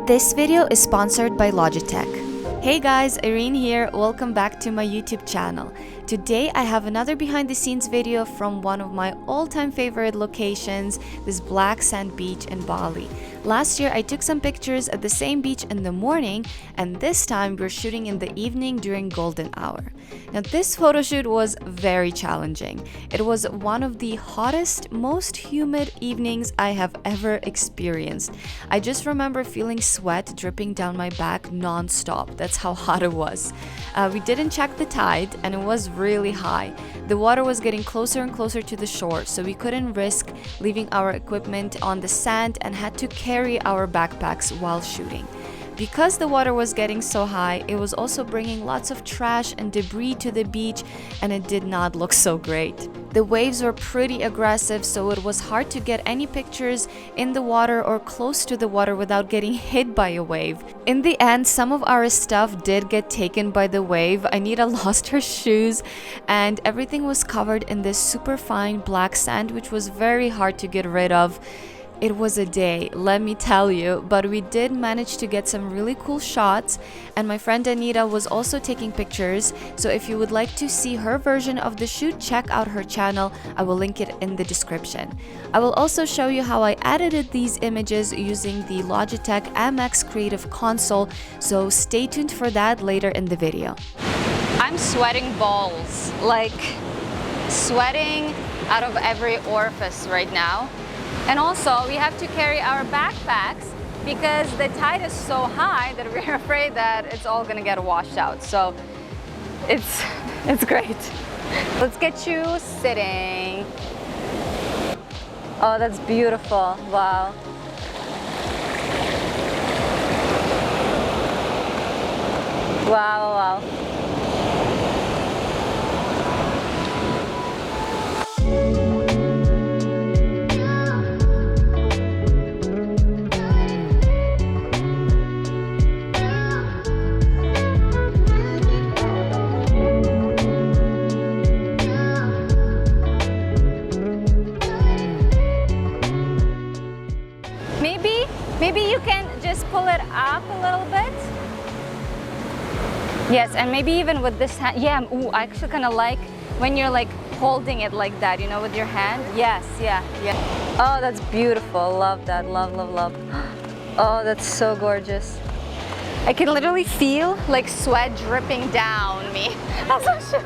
This video is sponsored by Logitech. Hey guys, Irene here. Welcome back to my YouTube channel. Today I have another behind the scenes video from one of my all-time favorite locations, this black sand beach in Bali. Last year I took some pictures at the same beach in the morning, and this time we're shooting in the evening during golden hour. Now this photo shoot was very challenging. It was one of the hottest, most humid evenings I have ever experienced. I just remember feeling sweat dripping down my back non-stop. That's how hot it was. We didn't check the tide and it was really high. The water was getting closer and closer to the shore, so we couldn't risk leaving our equipment on the sand and had to carry our backpacks while shooting. Because the water was getting so high, it was also bringing lots of trash and debris to the beach, and it did not look so great. The waves were pretty aggressive, so it was hard to get any pictures in the water or close to the water without getting hit by a wave. In the end, some of our stuff did get taken by the wave. Anita lost her shoes, and everything was covered in this super fine black sand, which was very hard to get rid of. It was a day, let me tell you, but we did manage to get some really cool shots, and my friend Anita was also taking pictures, so if you would like to see her version of the shoot, check out her channel. I will link it in the description. I will also show you how I edited these images using the Logitech MX Creative Console, so stay tuned for that later in the video. I'm sweating balls, like sweating out of every orifice right now. And also, we have to carry our backpacks because the tide is so high that we're afraid that it's all gonna get washed out. So it's great. Let's get you sitting. Oh, that's beautiful. Wow. Wow, wow. Maybe you can just pull it up a little bit. Yes, and maybe even with this hand. Yeah, ooh, I actually kind of like when you're like holding it like that, you know, with your hand. Yes, yeah. Oh, that's beautiful. Love that. Love, love, love. Oh, that's so gorgeous. I can literally feel like sweat dripping down me. I'm so sure.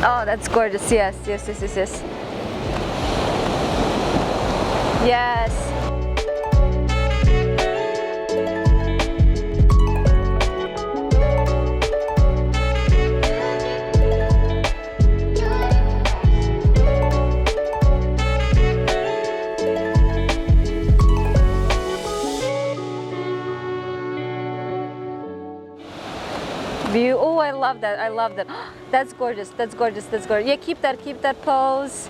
Oh, that's gorgeous. Yes. Yes. View. Oh, I love that. I love that. That's gorgeous. That's gorgeous. That's gorgeous. Yeah, keep that pose.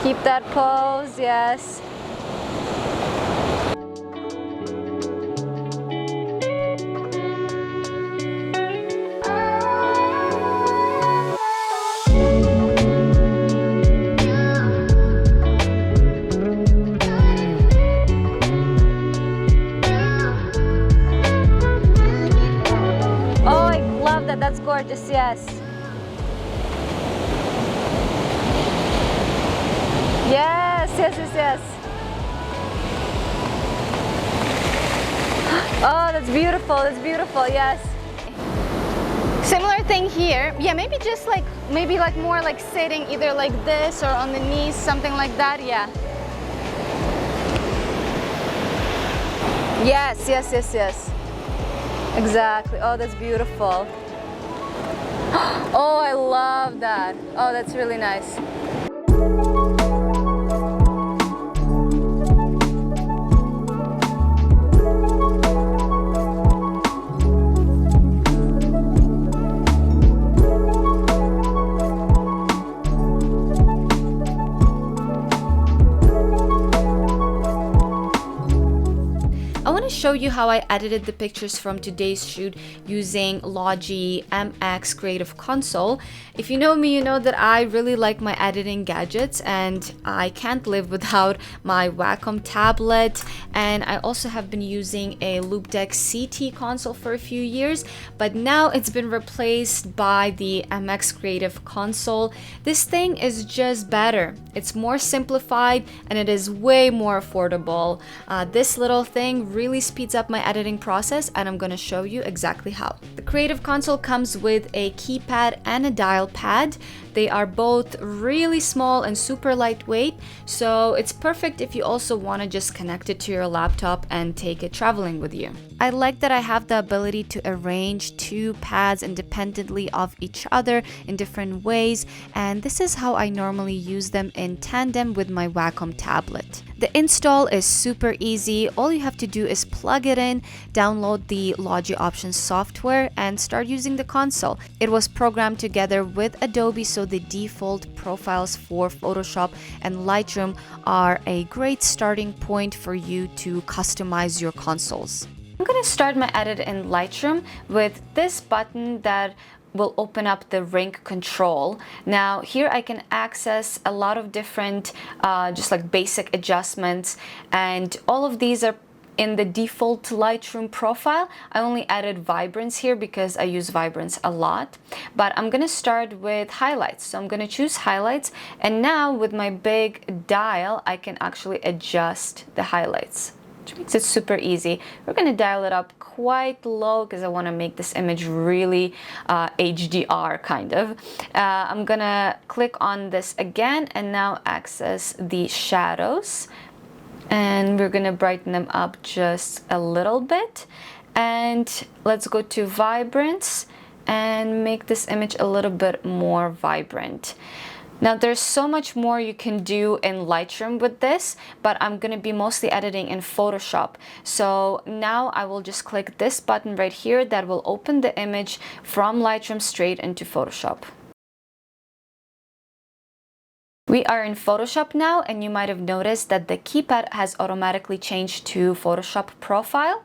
Keep that pose. Yes. That's gorgeous, yes. Yes. Oh, that's beautiful, yes. Similar thing here. Yeah, maybe just like, more like sitting either like this or on the knees, something like that, yeah. Yes. Exactly. Oh, that's beautiful. Oh, I love that. Oh, that's really nice. show you how I edited the pictures from today's shoot using Logi MX Creative Console. If you know me, you know that I really like my editing gadgets and I can't live without my Wacom tablet, and I also have been using a Rudnyk CT console for a few years, but now it's been replaced by the MX Creative Console. This thing is just better. It's more simplified and it is way more affordable. This little thing really speeds up my editing process, and I'm going to show you exactly how. The Creative Console comes with a keypad and a dial pad. They are both really small and super lightweight, so it's perfect if you also want to just connect it to your laptop and take it traveling with you. I like that I have the ability to arrange two pads independently of each other in different ways, and this is how I normally use them in tandem with my Wacom tablet. The install is super easy. All you have to do is plug it in, download the Logi Options software, and start using the console. It was programmed together with Adobe, so the default profiles for Photoshop and Lightroom are a great starting point for you to customize your consoles. I'm going to start my edit in Lightroom with this button that will open up the ring control. Now here I can access a lot of different just like basic adjustments, and all of these are in the default Lightroom profile. I only added vibrance here because I use vibrance a lot, but I'm gonna start with highlights. So I'm gonna choose highlights, and now with my big dial I can actually adjust the highlights, which makes it super easy. We're gonna dial it up quite low because I want to make this image really HDR kind of. I'm gonna click on this again and now access the shadows, and we're gonna brighten them up just a little bit, and let's go to vibrance and make this image a little bit more vibrant. Now there's so much more you can do in Lightroom with this, but I'm going to be mostly editing in Photoshop. So now I will just click this button right here that will open the image from Lightroom straight into Photoshop. We are in Photoshop now, and you might have noticed that the keypad has automatically changed to Photoshop profile.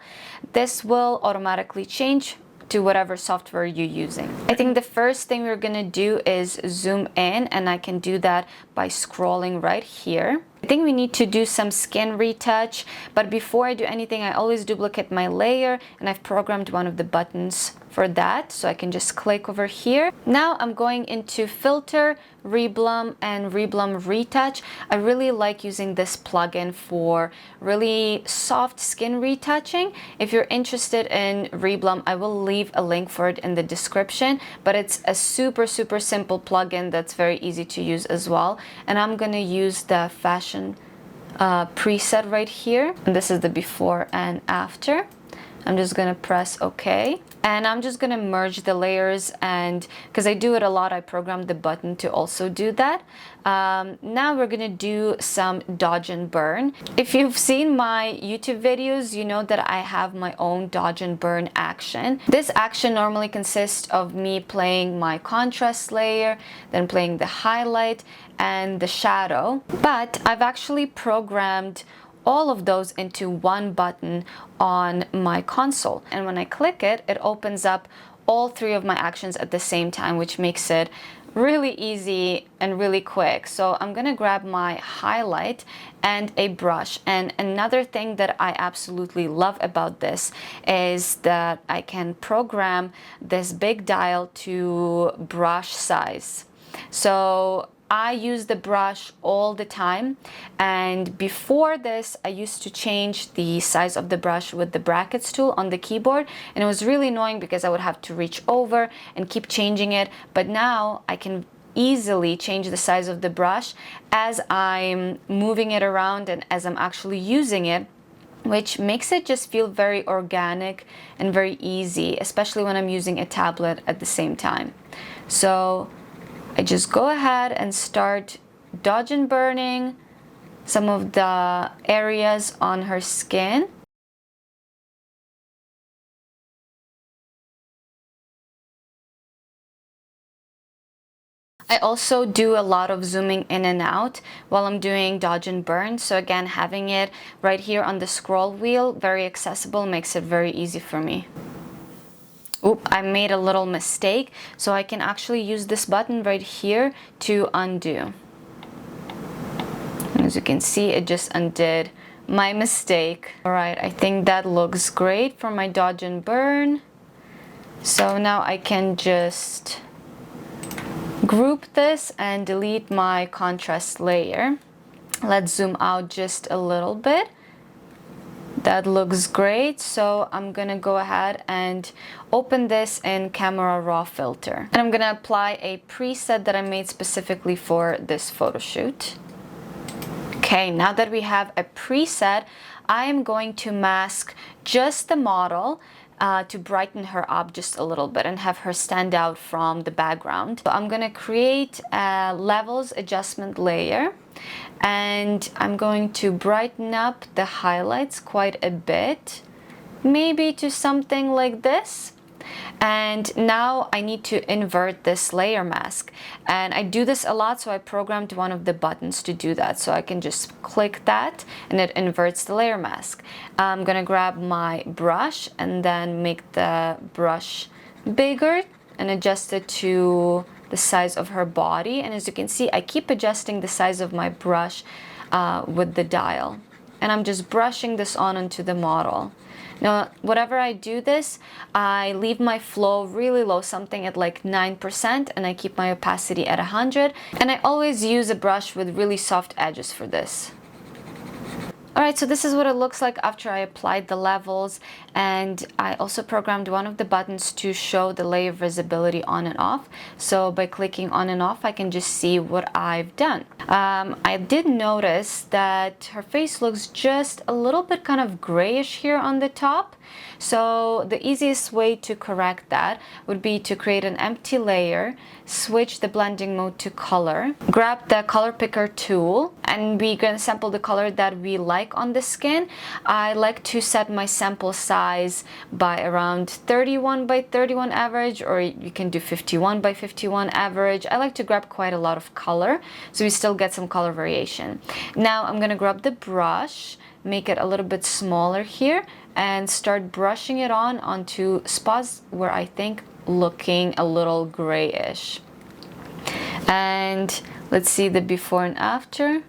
This will automatically change to whatever software you're using. I think the first thing we're gonna do is zoom in, and I can do that by scrolling right here. I think we need to do some skin retouch, but before I do anything, I always duplicate my layer, and I've programmed one of the buttons for that, so I can just click over here. Now I'm going into Filter, Reblum, and Reblum Retouch. I really like using this plugin for really soft skin retouching. If you're interested in Reblum, I will leave a link for it in the description, but it's a super simple plugin that's very easy to use as well. And I'm gonna use the fashion preset right here, and this is the before and after. I'm just gonna press OK, and I'm just gonna merge the layers, and because I do it a lot, I programmed the button to also do that. Now we're gonna do some dodge and burn. If you've seen my YouTube videos, you know that I have my own dodge and burn action. This action normally consists of me playing my contrast layer, then playing the highlight and the shadow, but I've actually programmed all of those into one button on my console, and when I click it, it opens up all three of my actions at the same time, which makes it really easy and really quick. So I'm gonna grab my highlight and a brush, and another thing that I absolutely love about this is that I can program this big dial to brush size. So I use the brush all the time, and before this I used to change the size of the brush with the brackets tool on the keyboard, and it was really annoying because I would have to reach over and keep changing it. But now I can easily change the size of the brush as I'm moving it around and as I'm actually using it, which makes it just feel very organic and very easy, especially when I'm using a tablet at the same time. So I just go ahead and start dodge and burning some of the areas on her skin. I also do a lot of zooming in and out while I'm doing dodge and burn. So again, having it right here on the scroll wheel, very accessible, makes it very easy for me. Oop, I made a little mistake. So I can actually use this button right here to undo. And as you can see, it just undid my mistake. All right, I think that looks great for my dodge and burn. So now I can just group this and delete my contrast layer. Let's zoom out just a little bit. That looks great. So I'm gonna go ahead and open this in Camera Raw filter. And I'm gonna apply a preset that I made specifically for this photo shoot. Okay, now that we have a preset, I am going to mask just the model to brighten her up just a little bit and have her stand out from the background. So I'm gonna create a levels adjustment layer, and I'm going to brighten up the highlights quite a bit, maybe to something like this. And now I need to invert this layer mask, and I do this a lot, so I programmed one of the buttons to do that. So I can just click that and it inverts the layer mask. I'm gonna grab my brush and then make the brush bigger and adjust it to the size of her body. And as you can see, I keep adjusting the size of my brush with the dial, and I'm just brushing this onto the model. Now, whenever I do this, I leave my flow really low, something at like 9%, and I keep my opacity at 100. And I always use a brush with really soft edges for this. Alright, so this is what it looks like after I applied the levels, and I also programmed one of the buttons to show the layer visibility on and off. So by clicking on and off, I can just see what I've done. I did notice that her face looks just a little bit kind of grayish here on the top. So the easiest way to correct that would be to create an empty layer, switch the blending mode to color, grab the color picker tool, and we're going to sample the color that we like on the skin. I like to set my sample size by around 31 by 31 average, or you can do 51 by 51 average. I like to grab quite a lot of color, so we still get some color variation. Now I'm going to grab the brush, make it a little bit smaller here, and start brushing it onto spots where I think looking a little grayish. And let's see the before and after.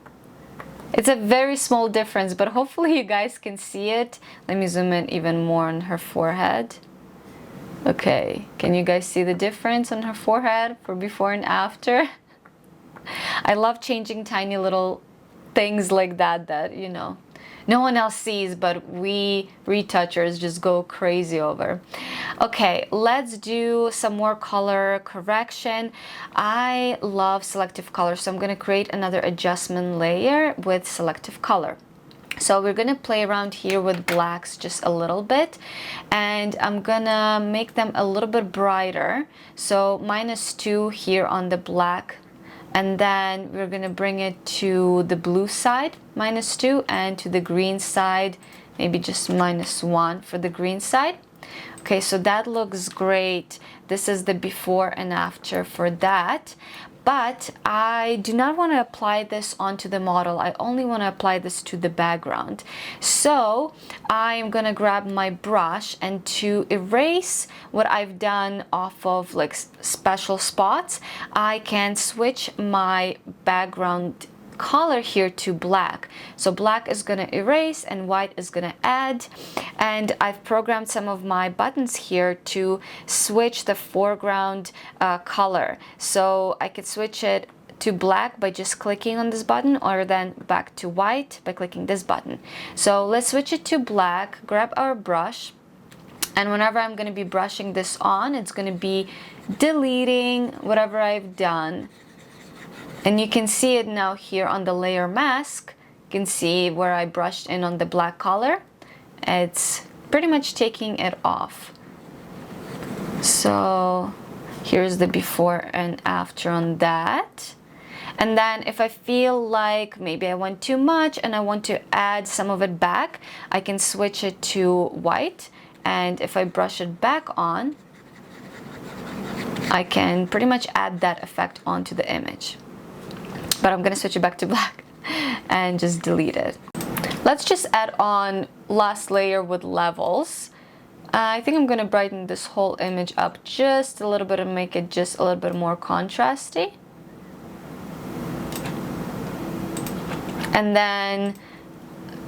It's a very small difference, but hopefully you guys can see it. Let me zoom in even more on her forehead. Okay, can you guys see the difference on her forehead for before and after? I love changing tiny little things like that, you know, no one else sees, but we retouchers just go crazy over. Okay, let's do some more color correction. I love selective color, so I'm going to create another adjustment layer with selective color. So we're going to play around here with blacks just a little bit, and I'm gonna make them a little bit brighter. So -2 here on the black, and then we're gonna bring it to the blue side, -2, and to the green side, maybe just -1 for the green side. Okay, so that looks great. This is the before and after for that. But I do not want to apply this onto the model. I only want to apply this to the background. So I'm going to grab my brush, and to erase what I've done off of like special spots, I can switch my background color here to black. So black is going to erase and white is going to add. And I've programmed some of my buttons here to switch the foreground color. So I could switch it to black by just clicking on this button, or then back to white by clicking this button. So let's switch it to black, grab our brush, and whenever I'm going to be brushing this on, it's going to be deleting whatever I've done. And you can see it now here on the layer mask. You can see where I brushed in on the black color. It's pretty much taking it off. So here's the before and after on that. And then if I feel like maybe I went too much and I want to add some of it back, I can switch it to white. And if I brush it back on, I can pretty much add that effect onto the image. But I'm gonna switch it back to black and just delete it. Let's just add on last layer with levels. I think I'm gonna brighten this whole image up just a little bit and make it just a little bit more contrasty. And then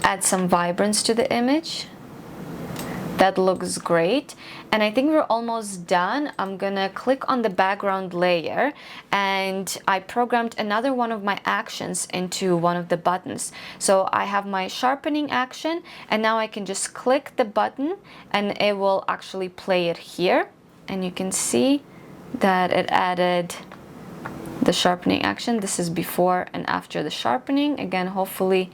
add some vibrance to the image. That looks great. And I think we're almost done. I'm gonna click on the background layer, and I programmed another one of my actions into one of the buttons. So I have my sharpening action, and now I can just click the button and it will actually play it here. And you can see that it added the sharpening action. This is before and after the sharpening. Again, hopefully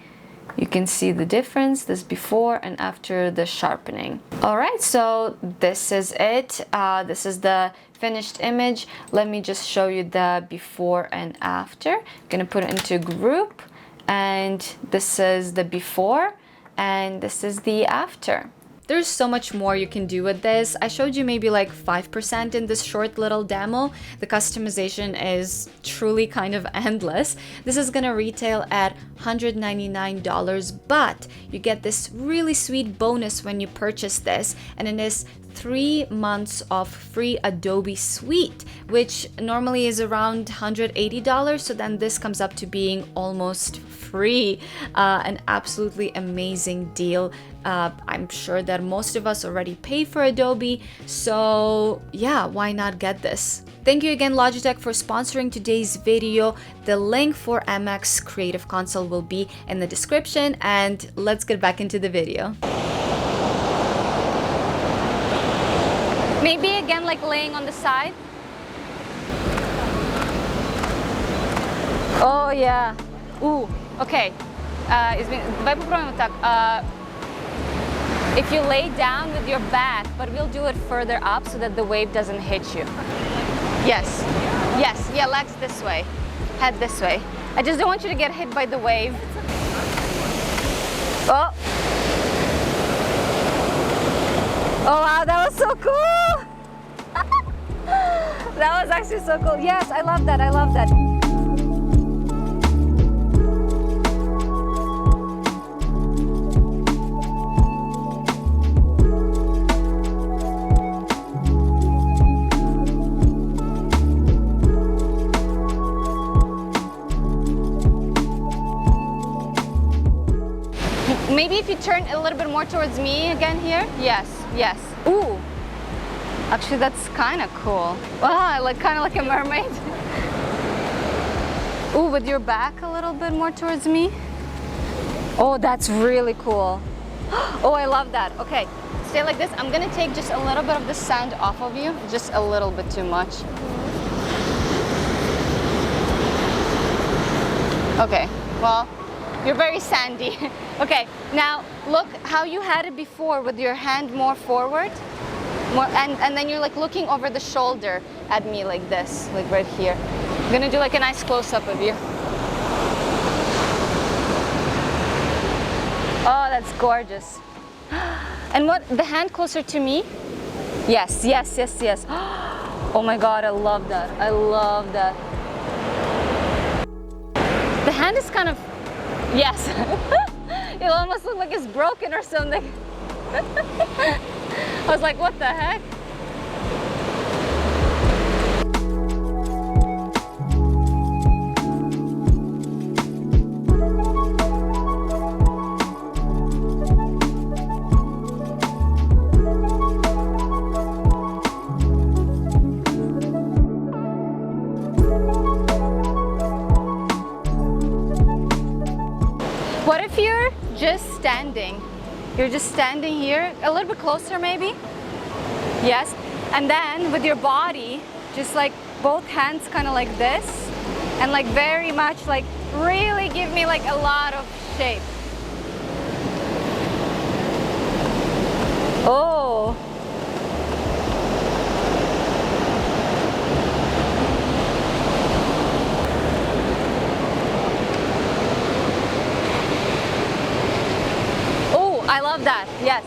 you can see the difference, this before and after the sharpening. All right, so this is it. This is the finished image. Let me just show you the before and after. I'm gonna put it into group, and this is the before and this is the after. There's so much more you can do with this. I showed you maybe like 5% in this short little demo. The customization is truly kind of endless. This is gonna retail at $199, but you get this really sweet bonus when you purchase this, and it is 3 months of free Adobe Suite, which normally is around $180. So then this comes up to being almost free. An absolutely amazing deal. I'm sure that most of us already pay for Adobe, so yeah, why not get this? Thank you again, Logitech, for sponsoring today's video. The link for MX Creative Console will be in the description, and let's get back into the video. Maybe again, like laying on the side. Oh yeah. Okay. Давай попробуем так. If you lay down with your back, but we'll do it further up so that the wave doesn't hit you. Yes. Yes. Yeah, legs this way. Head this way. I just don't want you to get hit by the wave. Oh. Oh wow, that was so cool! That was actually so cool. Yes, I love that. I love that. Maybe if you turn a little bit more towards me again here. Yes, yes. Ooh. Actually, that's kind of cool. Wow, like kind of like a mermaid. Ooh, with your back a little bit more towards me. Oh, that's really cool. Oh, I love that. Okay, stay like this. I'm gonna take just a little bit of the sand off of you. Just a little bit too much. Okay, well, you're very sandy. Okay, now look how you had it before with your hand more forward. And then you're like looking over the shoulder at me like this, like right here. I'm gonna do like a nice close-up of you. Oh, that's gorgeous. And what, the hand closer to me? Yes, yes, yes, yes. Oh my God, I love that. I love that. The hand is kind of, yes. It almost looks like it's broken or something. I was like, what the heck? What if you're just standing? You're just standing here, a little bit closer maybe. Yes. And then with your body, just like both hands kind of like this. And like very much like really give me like a lot of shape. Oh. Oh, I love that. Yes.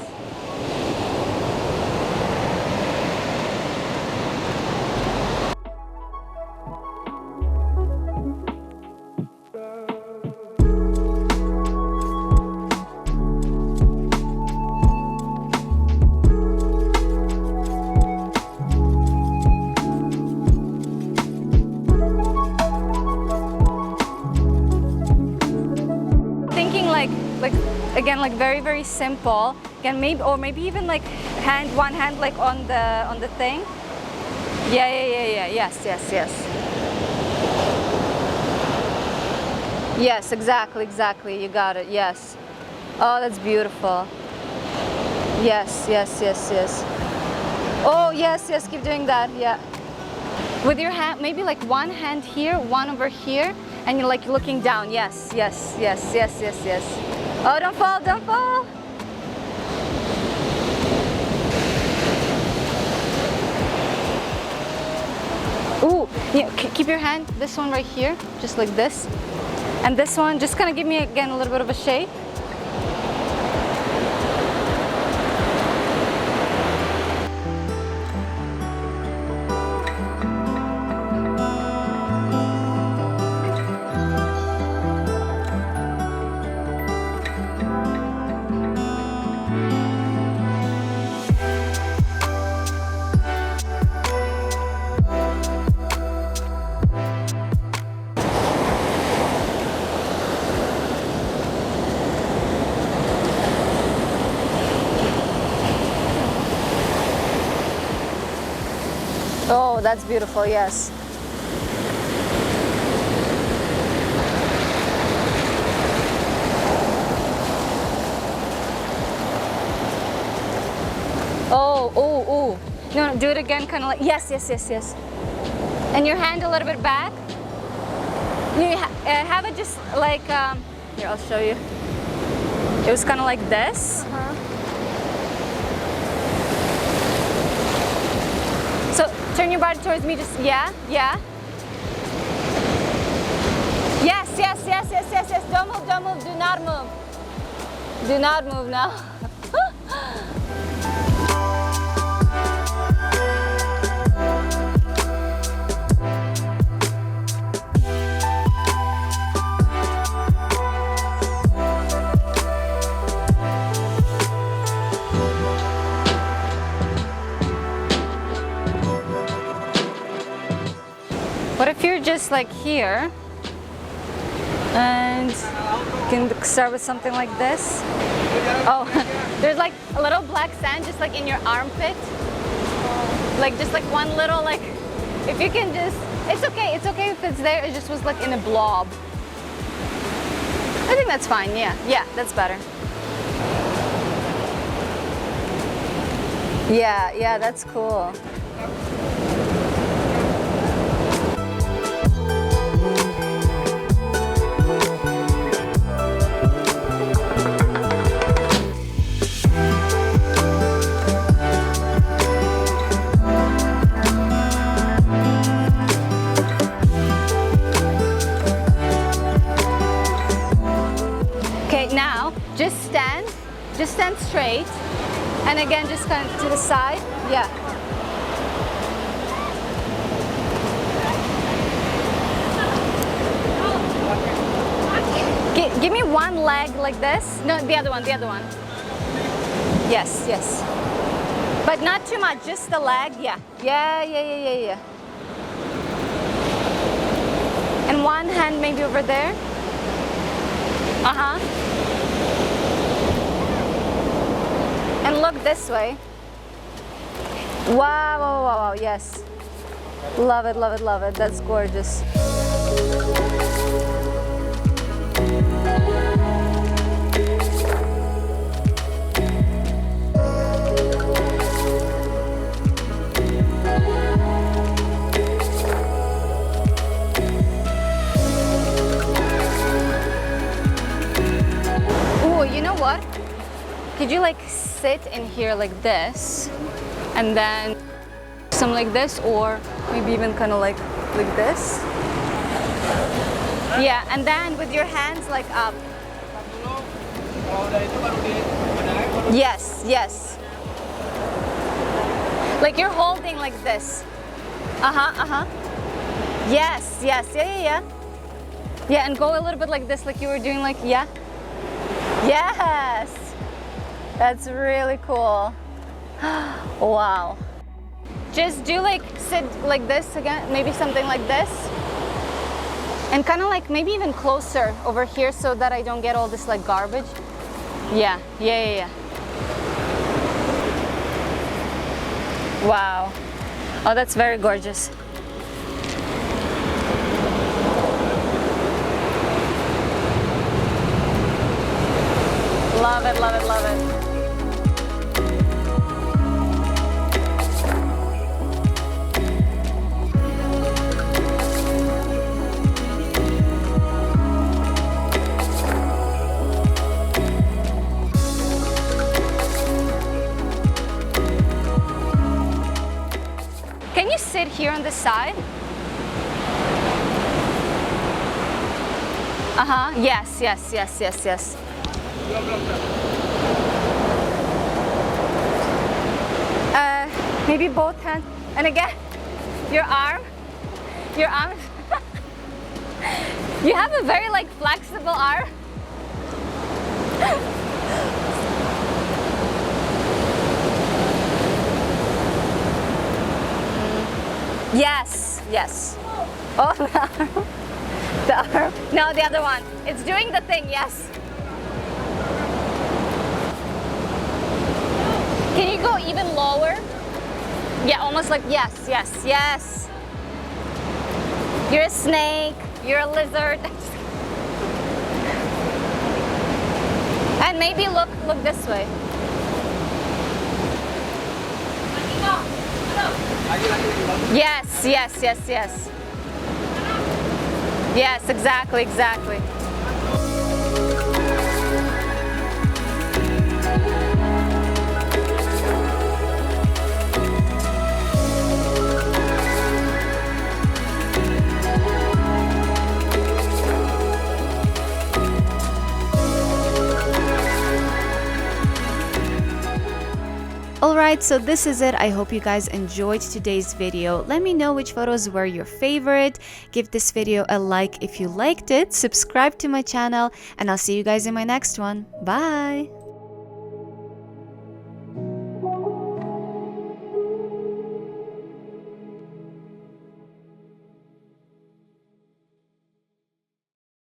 like very, very simple. Again, maybe, or maybe even like one hand like on the thing. Yeah. Yes. Yes, exactly. You got it. Yes. Oh, that's beautiful. Yes. Oh, yes. Keep doing that. Yeah. With your hand, maybe like one hand here, one over here, and you're like looking down. Yes. Oh, don't fall. Ooh, yeah, keep your hand, this one right here, just like this. And this one, just kind of give me again a little bit of a shape. Oh, that's beautiful, yes. Oh. No, do it again, kind of like, yes. And your hand a little bit back. You have it just like, here, I'll show you. It was kind of like this. So turn your body towards me, just, yeah. Yes. Don't move, do not move. Do not move now. What if you're just like here and you can start with something like this? Oh, there's like a little black sand just like in your armpit. Like just like one little, like, if you can just, it's okay if it's there, it just was like in a blob. I think that's fine, yeah, that's better. Yeah, that's cool. Now, just stand straight, and again, just kind of to the side, yeah. Give me one leg like this. No, the other one. Yes. But not too much, just the leg, yeah. And one hand maybe over there. And look this way. Wow, yes. Love it. That's gorgeous. Ooh, you know what? Could you like sit in here like this, and then some like this, or maybe even kind of like this? Yeah, and then with your hands like up. Yes. Like you're holding like this. Yes. Yeah, and go a little bit like this, like you were doing, like, yeah. Yes. That's really cool. Wow. Just do like, sit like this again, maybe something like this. And kind of like maybe even closer over here so that I don't get all this like garbage. Yeah, yeah, yeah, yeah. Wow. Oh, that's very gorgeous. Love it, love it, love it. Can you sit here on the side? Uh-huh, yes, yes, yes, yes, yes. Maybe both hands. And again, your arm. Your arm. You have a very like flexible arm. Yes, yes. Oh, the arm. The arm. No, the other one. It's doing the thing, yes. Can you go even lower? Yeah, almost like, yes, yes, yes. You're a snake, you're a lizard. And maybe look this way. Yes, yes, yes, yes. Yes, exactly, exactly. Alright, so this is it. I hope you guys enjoyed today's video. Let me know which photos were your favorite. Give this video a like if you liked it. Subscribe to my channel, and I'll see you guys in my next one. Bye!